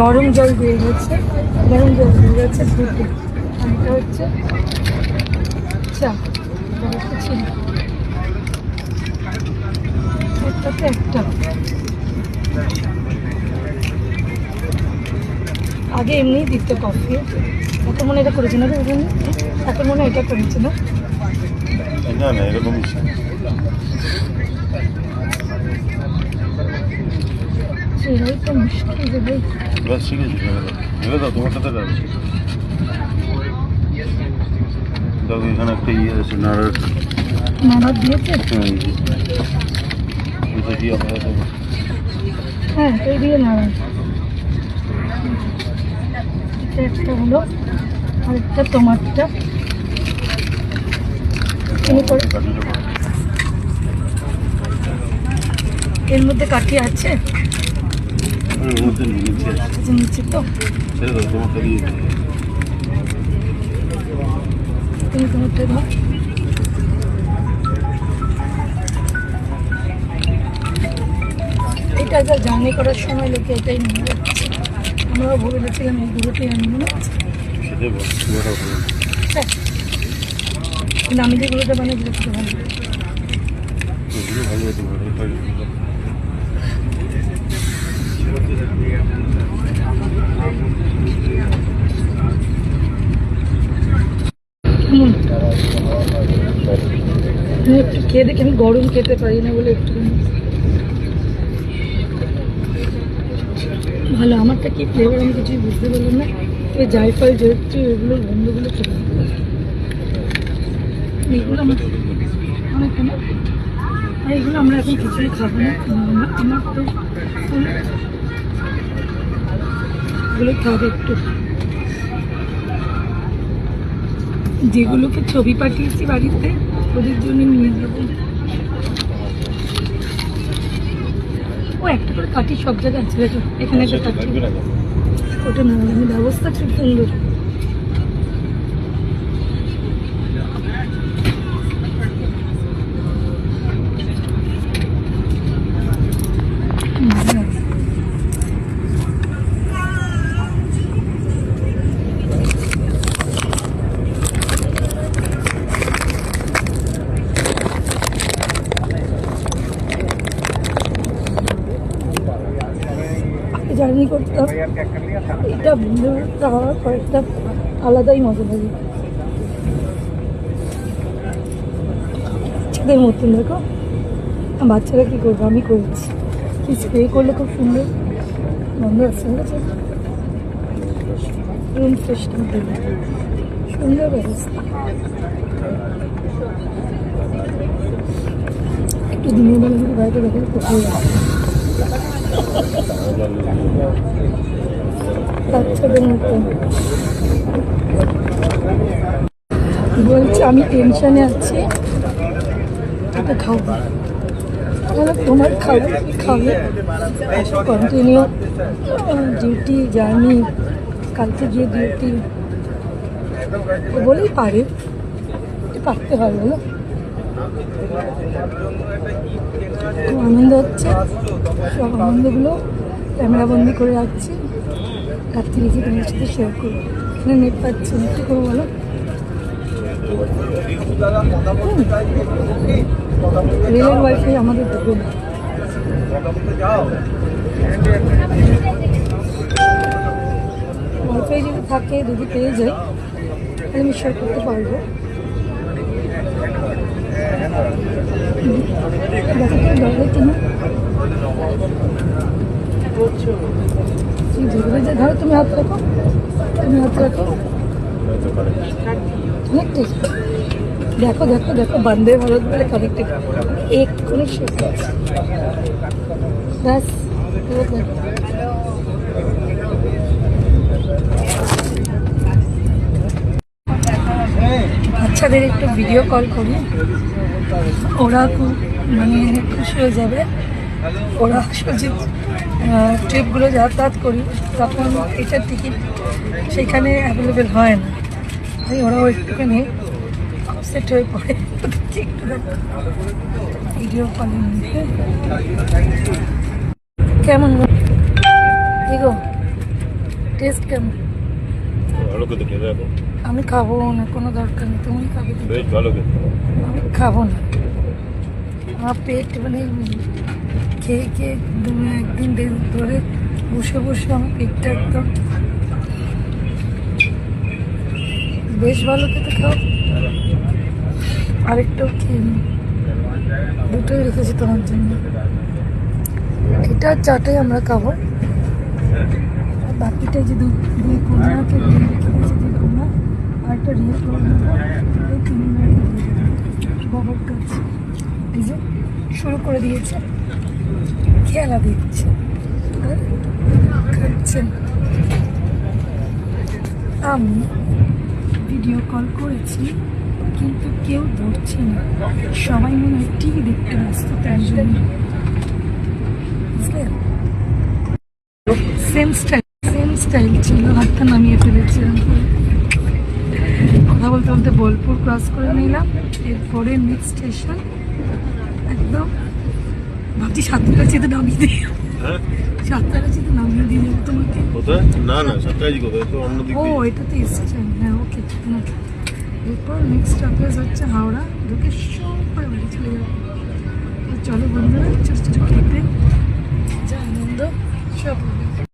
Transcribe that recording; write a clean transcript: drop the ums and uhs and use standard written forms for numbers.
গরম জল দিয়ে গেছে, গরম জল দিয়ে গেছে দুটো। এটা হচ্ছে চা, একটাতে একটা। আগে এমনিই দিত কফি, এখন মনে এটা করেছে না, এখন মনে এটা করেছে না। না না এরকম সেটাই তো মুশকিল রে ভাই। বাস ঠিক আছে, ভেবে দাও তোমার সাথে দাও। এখানে একটা ইয়ে আছে, নাড়ার দিয়েছে। হ্যাঁ এই দিয়ে নাড়া। এটা একটা হলো, আর একটা টমাটোটা এর মধ্যে কাঠি আছে, নিচে তো তুমি তোমারটা দাও। এটা যা জার্নি করার সময় লোকে এটাই নিয়ে যাচ্ছে। আমরাও ভেবেছিলাম এই গুলোতেই আনবো না, কিন্তু আমি যেগুলোতে বানাই সেগুলো ভালো। একটু খেয়ে দেখি, আমি গরম খেতে পারি না বলে একটু ভালো। আমারটা কি ফ্লেভার আমি কিছুই বুঝতে পারলাম না। এই জায়ফল যেহেতু এগুলোর গন্ধগুলো চলে এগুলো অনেক না, আর এগুলো আমরা এখন কিছুই খাবো না। আমার তো এগুলো খাবো একটু, যেগুলোকে ছবি পাঠিয়েছি বাড়িতে ওদের জন্য নিয়ে যাবো। ও একটা করে কাঠি সব জায়গায় আছে, এখানে একটা কাঠি, ওটা না ব্যবস্থা খুব সুন্দর। জার্নি করতাম, এটা খাওয়ার কয়েকটা আলাদাই মজা লাগে। বাচ্চাদের মতন দেখো, বাচ্চারা কি করবো, আমি করেছি। কি স্প্রে করলে খুব সুন্দর গন্ধ আসছে, রুম ফ্রেশনার দেবে, সুন্দর ব্যবস্থা। একটু দিনের বেলা যদি বাইরে দেখে খুব ভালো লাগে। বাচ্চাদের মতন বলছে আমি টেনশনে আছি, এটা খাবো। তাহলে তোমার খাবো, খাবে কন্টিনিউ ডিউটি জার্নি, কালকে গিয়ে ডিউটি বলেই পারে, পারতে হয় বলো। খুব আনন্দ হচ্ছে, সব আনন্দগুলো ক্যামেরা বন্দি করে রাখছি, রাত্রি রেখে তোমার সাথে শেয়ার করবো। এখানে নেট পাচ্ছি না, কী করবো বলো। রেলের ওয়াইফাই আমাদের দেবে না, ওয়াইফাই যদি থাকে, যদি পেয়ে যাই তাহলে আমি শেয়ার করতে পারবো। দেখো তো দরকার কিনা ধরো, তুমি হাত রাখো, তুমি হাত রাখো, অনেকটাই। দেখো দেখো দেখো, বন্দে ভারত বলে কানেক্টেড, এক্ষুনি শেষ আছে ব্যাস। বাচ্চাদের একটু ভিডিও কল করি, ওরা খুব মানে খুশি হয়ে যাবে। ওরা আসলে ট্রিপগুলো যাতায়াত করি তখন এটার টিকিট সেখানে অ্যাভেলেবেল হয় না, তাই ওরাও একটুখানি আপসেট হয়ে পড়ে। একটু ভিডিও কলের মধ্যে কেমন গো টেস্ট কেমন? ভালো খেতে খেয়ে দেখো, আমি খাবো না, কোনো দরকার নেই, তুমি খাবে তো। বেশ ভালো খেতে। আমি খাবো না, আমার পেট মানে খেয়ে খেয়ে একদিন ধরে বসে বসে আমার পেটটা একদম বেশ ভালো খেতে খাও। আরেকটাও খেয়ে নিই, দুটোই রেখেছি তোমার জন্য। এটা আর চাটাই আমরা খাবো, আর বাকিটা যে দুই কোনাকে দিয়ে রেখে দিয়েছি, দুই কোনা আর একটা রিয়েল করে নেবো, এই তিন বাবার কাছে। এই যে শুরু করে দিয়েছে, খেলা দিচ্ছে আর খাচ্ছেন। আমি ভিডিও কল করেছি কিন্তু কেউ ধরছে না, সবাই মনে হয় টিভি দেখতে ব্যস্ত, তার জন্য। বুঝলেন? সেম স্টাইল ছিল, হাতটা নামিয়ে ফেলেছিলাম। কথা বলতে বলতে বোলপুর ক্রস করে নিলাম, এরপরে নেক্সট স্টেশন একদম ভাবছি সাঁতরাগাছিতে নামিয়ে দিই, হ্যাঁ সাঁতরাগাছিতে নামিয়ে দিয়ে দেবো তোমাকে। কোথায়? না না, সাতটাই কোথায়, তো অন্য দিক ও দিয়ে। এটা তো স্টেশন, হ্যাঁ ওকে। এরপর নেক্সট স্টপেজ হচ্ছে হাওড়া, ঢুকে সব করে বাড়ি চলে যাবো। তো চলো বন্ধুরা, ছোটো ছোটো ক্লিপে যা আনন্দ সব হবে।